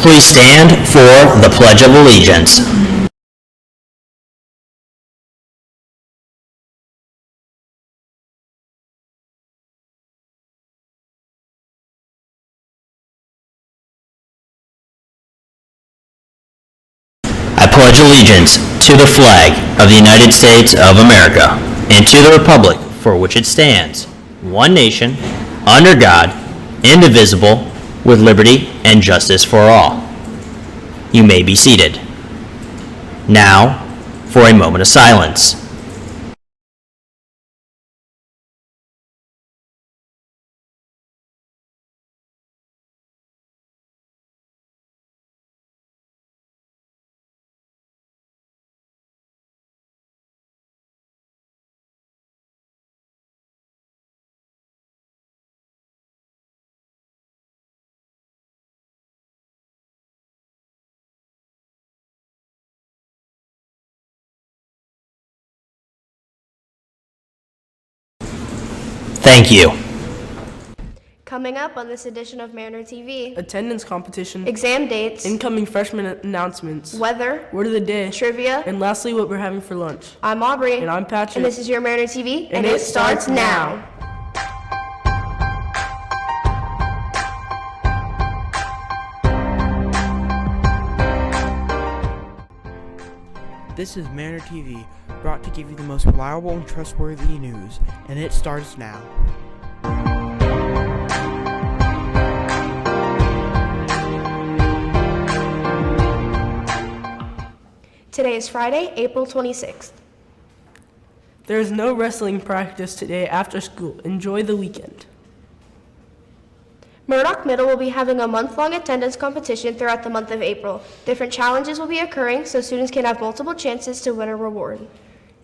please stand for the Pledge of Allegiance. I pledge allegiance to the flag of the United States of America and to the republic for which it stands, one nation, under God, indivisible, with liberty and justice for all. You may be seated. Now, for a moment of silence. Thank you. Coming up on this edition of Mariner TV, attendance competition, exam dates, incoming freshman announcements, weather, word of the day, trivia, and lastly, what we're having for lunch. I'm Aubrey. And I'm Patrick. And this is your Mariner TV, and it starts now. This is Mariner TV, brought to give you the most reliable and trustworthy news, and it starts now. Today is Friday, April 26th. There is no wrestling practice today after school. Enjoy the weekend. Murdoch Middle will be having a month-long attendance competition throughout the month of April. Different challenges will be occurring so students can have multiple chances to win a reward.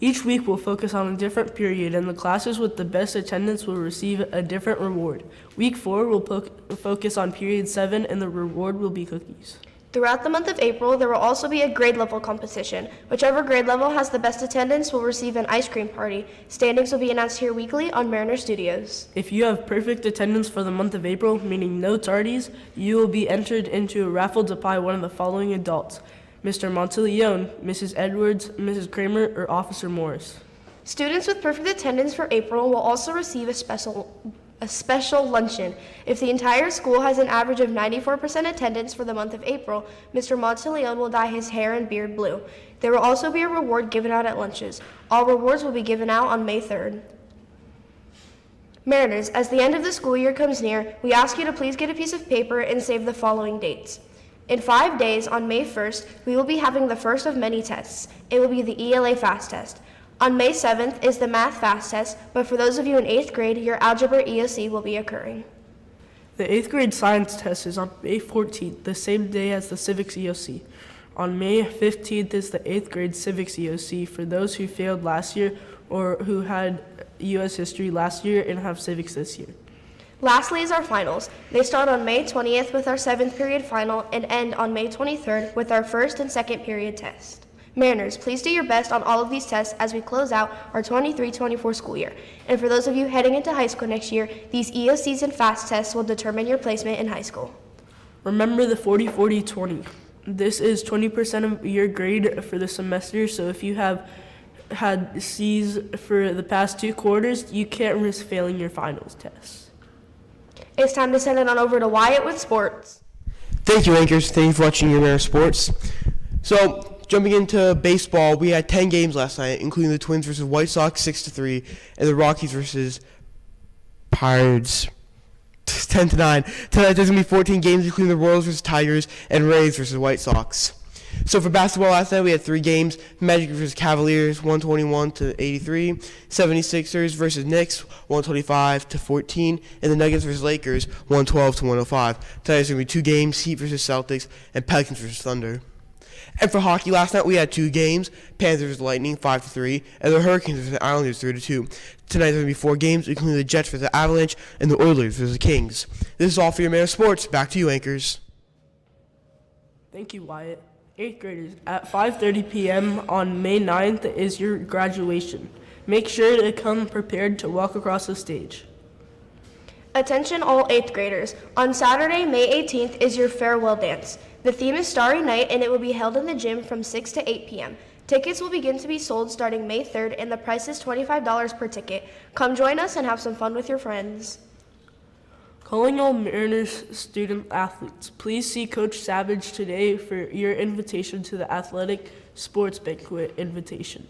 Each week will focus on a different period, and the classes with the best attendance will receive a different reward. Week 4 will focus on period 7, and the reward will be cookies. Throughout the month of April, there will also be a grade level competition. Whichever grade level has the best attendance will receive an ice cream party. Standings will be announced here weekly on Mariner Studios. If you have perfect attendance for the month of April, meaning no tardies, you will be entered into a raffle to buy one of the following adults: Mr. Monteleone, Mrs. Edwards, Mrs. Kramer, or Officer Morris. Students with perfect attendance for April will also receive a special luncheon. If the entire school has an average of 94% attendance for the month of April, Mr. Monteleone will dye his hair and beard blue. There will also be a reward given out at lunches. All rewards will be given out on May 3rd. Mariners, as the end of the school year comes near, we ask you to please get a piece of paper and save the following dates. In 5 days, on May 1st, we will be having the first of many tests. It will be the ELA Fast Test. On May 7th is the Math Fast Test, but for those of you in 8th grade, your Algebra EOC will be occurring. The 8th grade science test is on May 14th, the same day as the Civics EOC. On May 15th is the 8th grade Civics EOC for those who failed last year or who had U.S. history last year and have civics this year. Lastly is our finals. They start on May 20th with our 7th period final and end on May 23rd with our 1st and 2nd period test. Mariners, please do your best on all of these tests as we close out our 23-24 school year. And for those of you heading into high school next year, these EOCs and FAST tests will determine your placement in high school. Remember the 40-40-20. This is 20% of your grade for the semester, so if you have had C's for the past 2 quarters, you can't risk failing your finals tests. It's time to send it on over to Wyatt with sports. Thank you, anchors. Thank you for watching your Mariner Sports. So, jumping into baseball, we had 10 games last night, including the Twins versus White Sox 6-3, and the Rockies versus Pirates 10-9. Tonight there's going to be 14 games, including the Royals versus Tigers and Rays versus White Sox. So for basketball last night, we had 3 games. Magic versus Cavaliers, 121-83. 76ers versus Knicks, 125-14. And the Nuggets versus Lakers, 112-105. Tonight there's going to be 2 games, Heat versus Celtics and Pelicans versus Thunder. And for hockey last night, we had 2 games. Panthers versus Lightning, 5-3. And the Hurricanes versus the Islanders, 3-2. Tonight there's going to be 4 games, including the Jets versus the Avalanche and the Oilers versus the Kings. This is all for your Mariner Sports. Back to you, anchors. Thank you, Wyatt. 8th graders, at 5:30 p.m. on May 9th is your graduation. Make sure to come prepared to walk across the stage. Attention all 8th graders. On Saturday, May 18th is your farewell dance. The theme is Starry Night, and it will be held in the gym from 6 to 8 p.m. Tickets will begin to be sold starting May 3rd, and the price is $25 per ticket. Come join us and have some fun with your friends. Calling all Mariners student athletes, please see Coach Savage today for your invitation to the Athletic Sports Banquet invitation.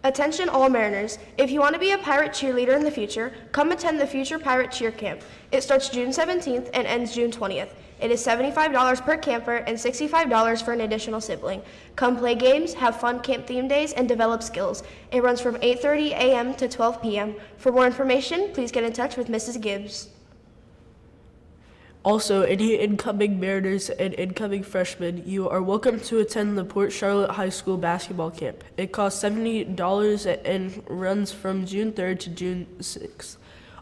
Attention all Mariners, if you want to be a Pirate cheerleader in the future, come attend the Future Pirate Cheer Camp. It starts June 17th and ends June 20th. It is $75 per camper and $65 for an additional sibling. Come play games, have fun camp theme days, and develop skills. It runs from 8:30 a.m. to 12 p.m. For more information, please get in touch with Mrs. Gibbs. Also, any incoming Mariners and incoming freshmen, you are welcome to attend the Port Charlotte High School basketball camp. It costs $70 and runs from June 3rd to June 6th.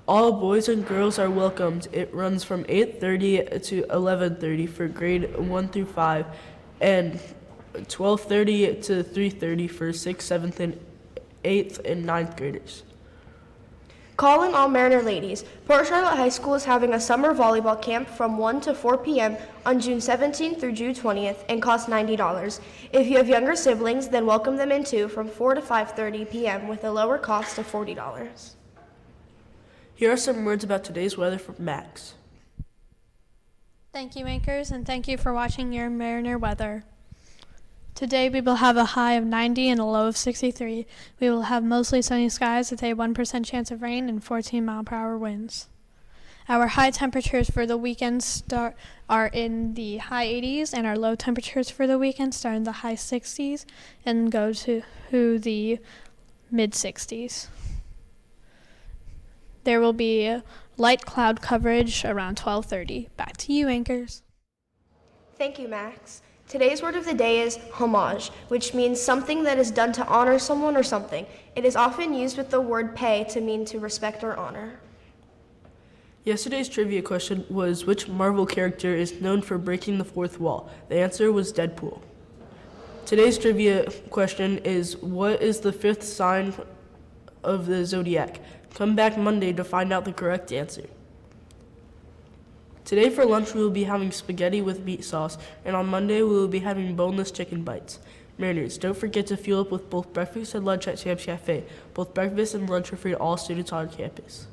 All boys and girls are welcomed. It runs from 8:30 to 11:30 for grade 1 through 5 and 12:30 to 3:30 for 6th, 7th, and 8th and 9th graders. Calling all Mariner ladies, Port Charlotte High School is having a summer volleyball camp from 1 to 4 p.m. on June 17th through June 20th and costs $90. If you have younger siblings, then welcome them in too from 4 to 5:30 p.m. with a lower cost of $40. Here are some words about today's weather from Max. Thank you, anchors, and thank you for watching your Mariner weather. Today we will have a high of 90 and a low of 63. We will have mostly sunny skies with a 1% chance of rain and 14-mile-per-hour winds. Our high temperatures for the weekend are in the high 80s, and our low temperatures for the weekend start in the high 60s and go to the mid 60s. There will be light cloud coverage around 12:30. Back to you, anchors. Thank you, Max. Today's word of the day is homage, which means something that is done to honor someone or something. It is often used with the word pay to mean to respect or honor. Yesterday's trivia question was, which Marvel character is known for breaking the fourth wall? The answer was Deadpool. Today's trivia question is, what is the fifth sign of the zodiac? Come back Monday to find out the correct answer. Today for lunch we will be having spaghetti with meat sauce, and on Monday we will be having boneless chicken bites. Mariners, don't forget to fuel up with both breakfast and lunch at Sam's Cafe. Both breakfast and lunch are free to all students on campus.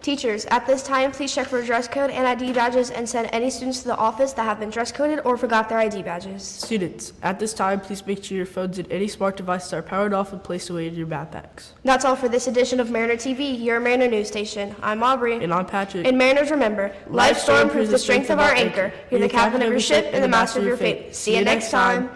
Teachers, at this time, please check for dress code and ID badges and send any students to the office that have been dress coded or forgot their ID badges. Students, at this time, please make sure your phones and any smart devices are powered off and placed away in your backpacks. That's all for this edition of Mariner TV, your Mariner news station. I'm Aubrey. And I'm Patrick. And Mariners, remember, life's storm proves the strength of our anchor. You're the captain of your ship and the master of your fate. See you next time.